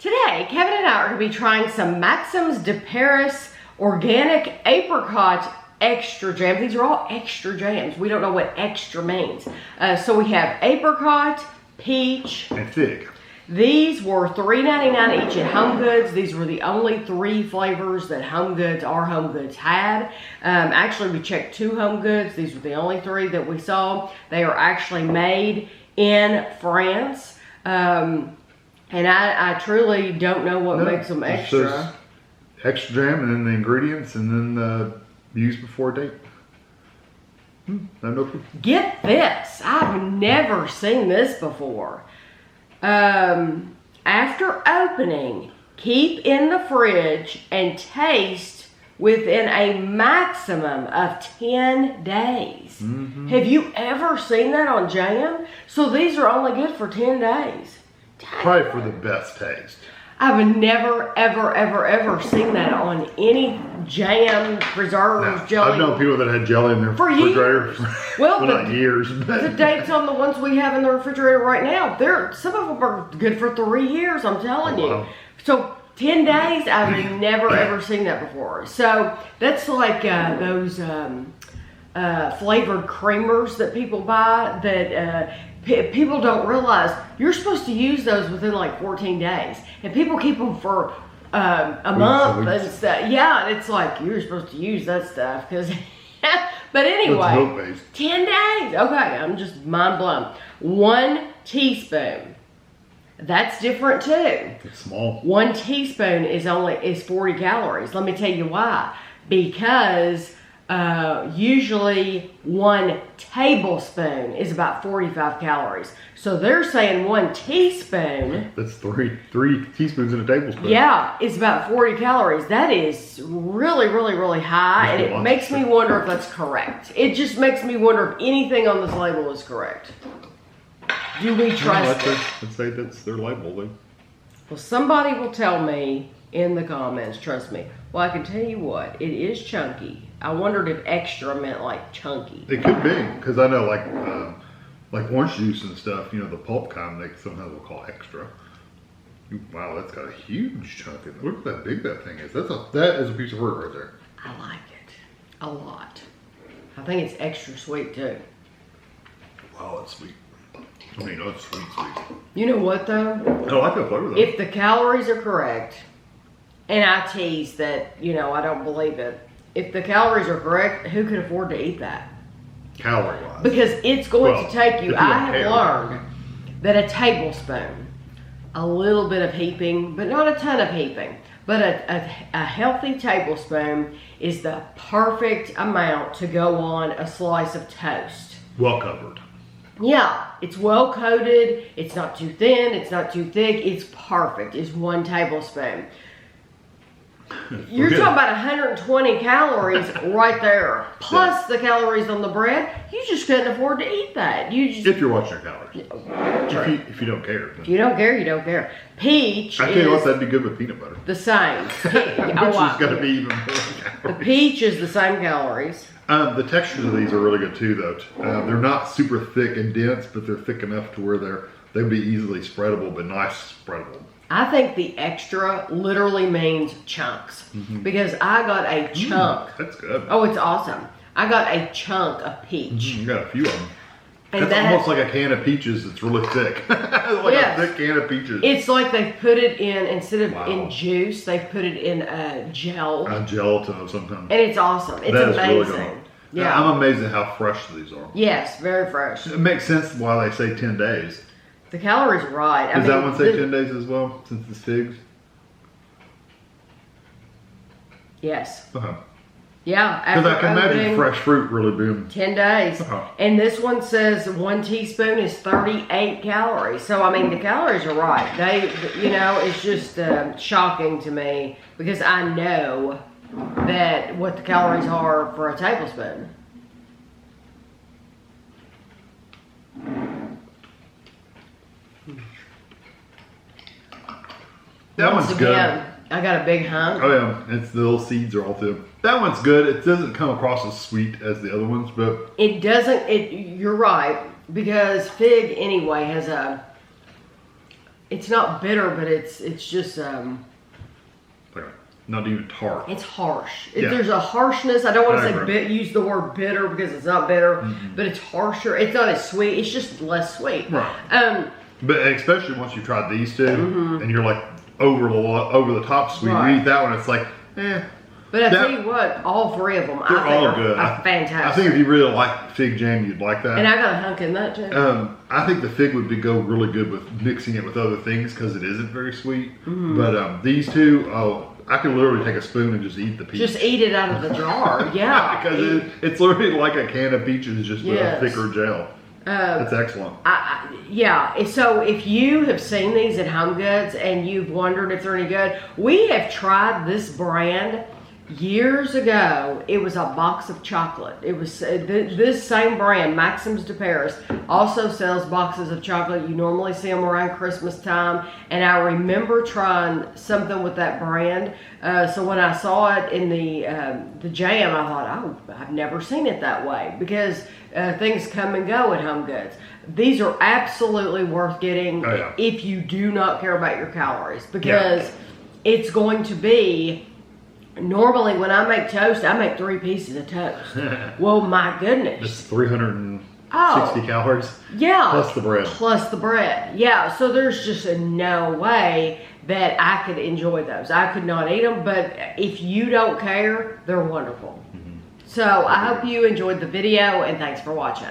Today, Kevin and I are going to be trying some Maxim's de Paris Organic Apricot Extra Jam. These are all extra jams. We don't know what extra means. So we have apricot, peach, and fig. These were $3.99 each at Home Goods. These were the only 3 flavors that our Home Goods had. Actually, we checked 2 Home Goods. These were the only 3 that we saw. They are actually made in France. And I truly don't know what makes them extra. Extra jam and then the ingredients and then used before date. Get this. I've never seen this before. After opening, keep in the fridge and taste within a maximum of 10 days. Mm-hmm. Have you ever seen that on jam? So these are only good for 10 days. Probably for the best taste. I've never, ever seen that on any jam, preserves, jelly. I've known people that had jelly in their refrigerator for not years. But the dates on the ones we have in the refrigerator right now, some of them are good for 3 years, I'm telling you. So 10 days, I've never, ever seen that before. So that's like those flavored creamers that people buy that people don't realize you're supposed to use those within like 14 days. And people keep them for a month and stuff. Yeah, and it's like you're supposed to use that stuff because. But anyway, 10 days. Okay, I'm just mind blown. 1 teaspoon. That's different too. It's small. 1 teaspoon is 40 calories. Let me tell you why. Because usually 1 tablespoon is about 45 calories. So they're saying 1 teaspoon. That's three teaspoons in a tablespoon. Yeah, it's about 40 calories. That is really, really high. And it makes me wonder if that's correct. It just makes me wonder if anything on this label is correct. Do we trust it? Let's say that's their label. Well, somebody will tell me in the comments, trust me. Well, I can tell you what, it is chunky. I wondered if extra meant like chunky. It could be, because I know like orange juice and stuff, the pulp kind, they sometimes will call extra. Wow, that's got a huge chunk in it. Look at how big that thing is. That is a piece of fruit right there. I like it a lot. I think it's extra sweet too. Wow, that's sweet. I mean, that's sweet. You know what though? I like that flavor though. If the calories are correct, and I tease that, I don't believe it. If the calories are correct, who could afford to eat that? Calorie-wise. Because it's going to take you, I have learned that a tablespoon, a little bit of heaping, but not a ton of heaping, but a healthy tablespoon is the perfect amount to go on a slice of toast. Well covered. Yeah, it's well coated, it's not too thin, it's not too thick, it's perfect. It's 1 tablespoon. You're talking about 120 calories right there. Plus the calories on the bread. You just couldn't afford to eat that. If you're watching your calories. If you don't care. If you don't care, you don't care. Peach I tell you what, that'd be good with peanut butter. The same. Which is going to be even more calories. The peach is the same calories. The textures of these are really good too, though. They're not super thick and dense, but they're thick enough to where they'd be easily spreadable, but nice spreadable. I think the extra literally means chunks. Mm-hmm. Because I got a chunk. That's good. Oh, it's awesome. I got a chunk of peach. Mm-hmm. You got a few of them. And that's almost like a can of peaches that's really thick. A thick can of peaches. It's like they put it in, instead of in juice, they put it in a gel. A gelatin of some kind. And it's awesome. It's amazing. Really good. Yeah. I'm amazed at how fresh these are. Yes, very fresh. It makes sense why they say 10 days. The calories are right. Does that one say 10 days as well, since it's figs? Yes. Uh-huh. Yeah. Because I can imagine fresh fruit really being 10 days. Uh-huh. And this one says 1 teaspoon is 38 calories. So, I mean, the calories are right. It's just shocking to me because I know that what the calories are for a tablespoon. That one's good. I got a big hunk. Oh yeah, the little seeds are all through. That one's good. It doesn't come across as sweet as the other ones, but it doesn't. You're right, because fig anyway has it's not bitter, but it's just not even tart. it's harsh. Yeah. There's a harshness. I don't want I to agree. use the word bitter because it's not bitter, but it's harsher. It's not as sweet. It's just less sweet. Right. But especially once you tried these two, and you're like over the top sweet. Right. You eat that one, it's like, eh. But I tell you what, all three of them, They're I think all good. are fantastic. I think if you really like fig jam, you'd like that. And I got a hunk in that too. I think the fig would go really good with mixing it with other things because it isn't very sweet. But these two, I could literally take a spoon and just eat the peach. Just eat it out of the jar, yeah. Because it's literally like a can of peaches just with a thicker gel. That's excellent. Yeah, so if you have seen these at Home Goods and you've wondered if they're any good, we have tried this brand years ago. It was a box of chocolate. It was this same brand, Maxim's de Paris, also sells boxes of chocolate. You normally see them around Christmas time, and I remember trying something with that brand. So when I saw it in the jam, I thought, oh, I've never seen it that way, because things come and go at Home Goods. These are absolutely worth getting if you do not care about your calories, because it's going to be. Normally, when I make toast, I make 3 pieces of toast. Well, my goodness. It's 360 calories. Yeah. Plus the bread. Plus the bread. Yeah, so there's just no way that I could enjoy those. I could not eat them, but if you don't care, they're wonderful. So I hope you enjoyed the video, and thanks for watching.